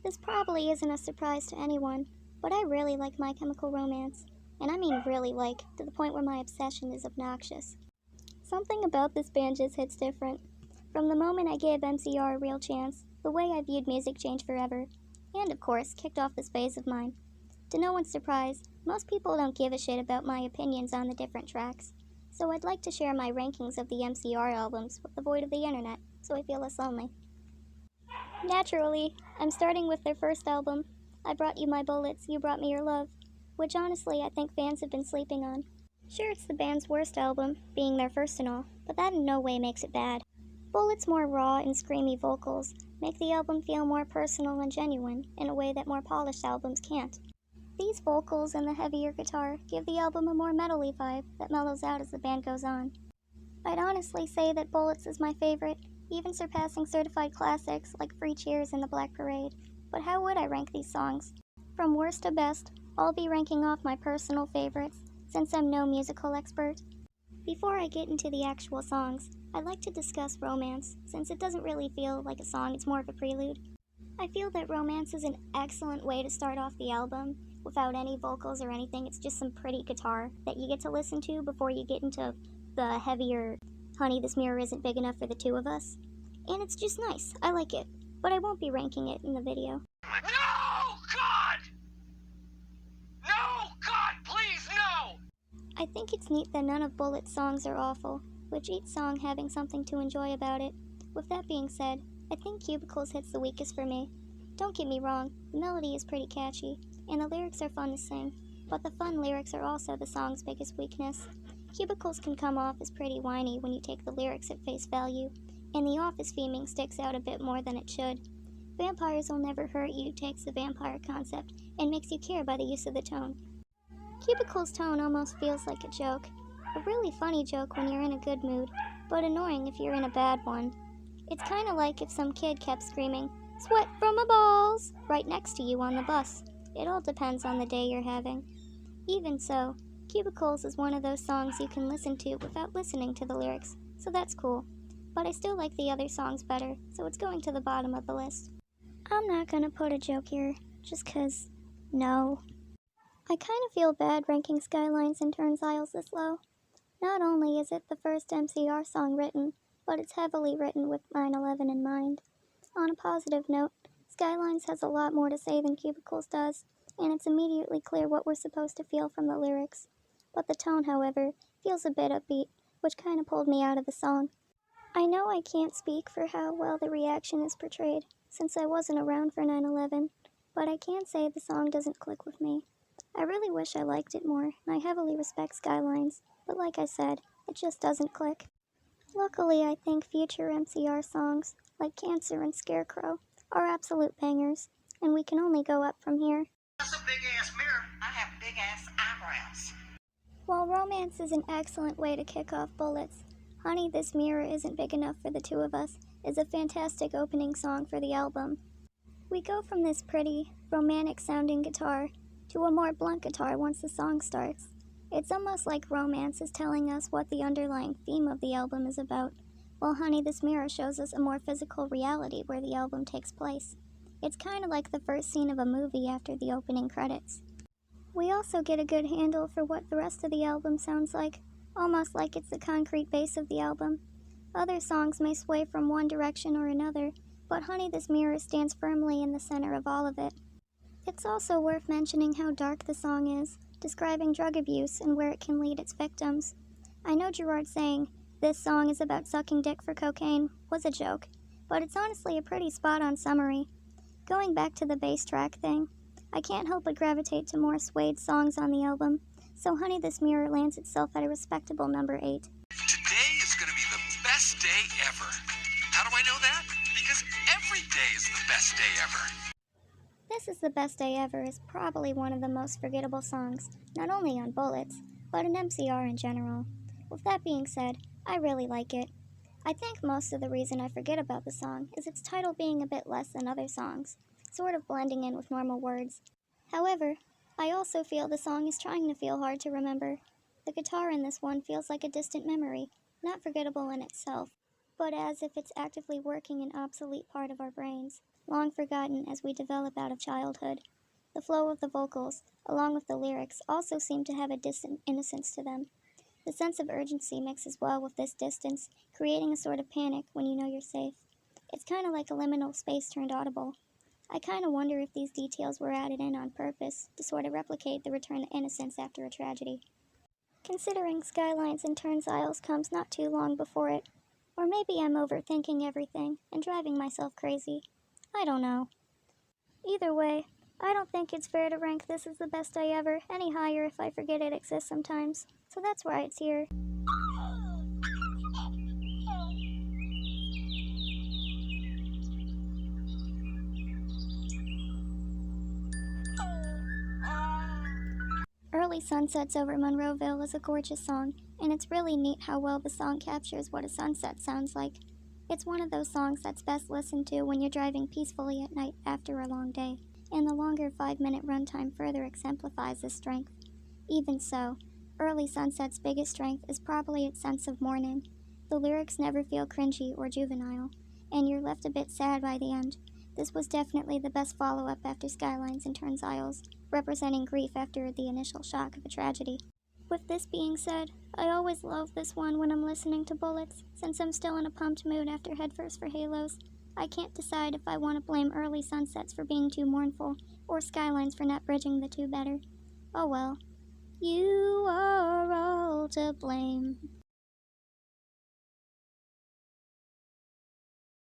This probably isn't a surprise to anyone, but I really like My Chemical Romance. And I mean really like, to the point where my obsession is obnoxious. Something about this band just hits different. From the moment I gave MCR a real chance, the way I viewed music changed forever. And of course, kicked off this phase of mine. To no one's surprise, most people don't give a shit about my opinions on the different tracks. So I'd like to share my rankings of the MCR albums with the void of the internet, so I feel less lonely. Naturally, I'm starting with their first album, I Brought You My Bullets, You Brought Me Your Love, which honestly I think fans have been sleeping on. Sure, it's the band's worst album, being their first and all, but that in no way makes it bad. Bullets' more raw and screamy vocals make the album feel more personal and genuine in a way that more polished albums can't. These vocals and the heavier guitar give the album a more metal-y vibe that mellows out as the band goes on. I'd honestly say that Bullets is my favorite, even surpassing certified classics like Free Cheers and The Black Parade. But how would I rank these songs? From worst to best, I'll be ranking off my personal favorites, since I'm no musical expert. Before I get into the actual songs, I'd like to discuss Romance, since it doesn't really feel like a song, it's more of a prelude. I feel that Romance is an excellent way to start off the album, without any vocals or anything. It's just some pretty guitar that you get to listen to before you get into the heavier Honey, This Mirror Isn't Big Enough for the Two of Us. And it's just nice. I like it. But I won't be ranking it in the video. No, God! No, God, please, no! I think it's neat that none of Bullet's songs are awful, with each song having something to enjoy about it. With that being said, I think Cubicles hits the weakest for me. Don't get me wrong, the melody is pretty catchy, and the lyrics are fun to sing, but the fun lyrics are also the song's biggest weakness. Cubicles can come off as pretty whiny when you take the lyrics at face value, and the office theming sticks out a bit more than it should. Vampires Will Never Hurt You takes the vampire concept and makes you care by the use of the tone. Cubicle's tone almost feels like a joke. A really funny joke when you're in a good mood, but annoying if you're in a bad one. It's kinda like if some kid kept screaming, "Sweat from my balls!" right next to you on the bus. It all depends on the day you're having. Even so, Cubicles is one of those songs you can listen to without listening to the lyrics, so that's cool. But I still like the other songs better, so it's going to the bottom of the list. I'm not gonna put a joke here, just 'cause, no. I kind of feel bad ranking Skylines and Turnstiles this low. Not only is it the first MCR song written, but it's heavily written with 9/11 in mind. On a positive note, Skylines has a lot more to say than Cubicles does, and it's immediately clear what we're supposed to feel from the lyrics. But the tone, however, feels a bit upbeat, which kind of pulled me out of the song. I know I can't speak for how well the reaction is portrayed, since I wasn't around for 9/11, but I can say the song doesn't click with me. I really wish I liked it more, and I heavily respect Skylines, but like I said, it just doesn't click. Luckily, I think future MCR songs, like Cancer and Scarecrow, are absolute bangers, and we can only go up from here. That's a big-ass mirror. I have big-ass eyebrows. While Romance is an excellent way to kick off Bullets, Honey, This Mirror Isn't Big Enough for the Two of Us is a fantastic opening song for the album. We go from this pretty, romantic-sounding guitar to a more blunt guitar once the song starts. It's almost like Romance is telling us what the underlying theme of the album is about, while Honey, This Mirror shows us a more physical reality where the album takes place. It's kind of like the first scene of a movie after the opening credits. We also get a good handle for what the rest of the album sounds like, almost like it's the concrete base of the album. Other songs may sway from one direction or another, but Honey, This Mirror stands firmly in the center of all of it. It's also worth mentioning how dark the song is, describing drug abuse and where it can lead its victims. I know Gerard saying, "This song is about sucking dick for cocaine," was a joke, but it's honestly a pretty spot-on summary. Going back to the bass track thing, I can't help but gravitate to more Suede songs on the album, so Honey, This Mirror lands itself at a respectable number 8. Today is going to be the best day ever. How do I know that? Because every day is the best day ever. This Is the Best Day Ever is probably one of the most forgettable songs, not only on Bullets, but in MCR in general. With that being said, I really like it. I think most of the reason I forget about the song is its title being a bit less than other songs, sort of blending in with normal words. However, I also feel the song is trying to feel hard to remember. The guitar in this one feels like a distant memory, not forgettable in itself, but as if it's actively working an obsolete part of our brains. long forgotten as we develop out of childhood. The flow of the vocals, along with the lyrics, also seem to have a distant innocence to them. The sense of urgency mixes well with this distance, creating a sort of panic when you know you're safe. It's kind of like a liminal space turned audible. I kind of wonder if these details were added in on purpose to sort of replicate the return to innocence after a tragedy. Considering Skylines and Turnstiles comes not too long before it, or maybe I'm overthinking everything and driving myself crazy. I don't know. Either way, I don't think it's fair to rank this as the best day ever any higher if I forget it exists sometimes. So that's why it's here. Early Sunsets Over Monroeville is a gorgeous song, and it's really neat how well the song captures what a sunset sounds like. It's one of those songs that's best listened to when you're driving peacefully at night after a long day, and the longer 5-minute runtime further exemplifies this strength. Even so, Early Sunset's biggest strength is probably its sense of morning. The lyrics never feel cringy or juvenile, and you're left a bit sad by the end. This was definitely the best follow-up after Skylines and Turnstiles, representing grief after the initial shock of a tragedy. With this being said, I always love this one when I'm listening to Bullets, since I'm still in a pumped mood after Headfirst for Halos. I can't decide if I want to blame Early Sunsets for being too mournful, or Skylines for not bridging the two better. Oh well. You are all to blame.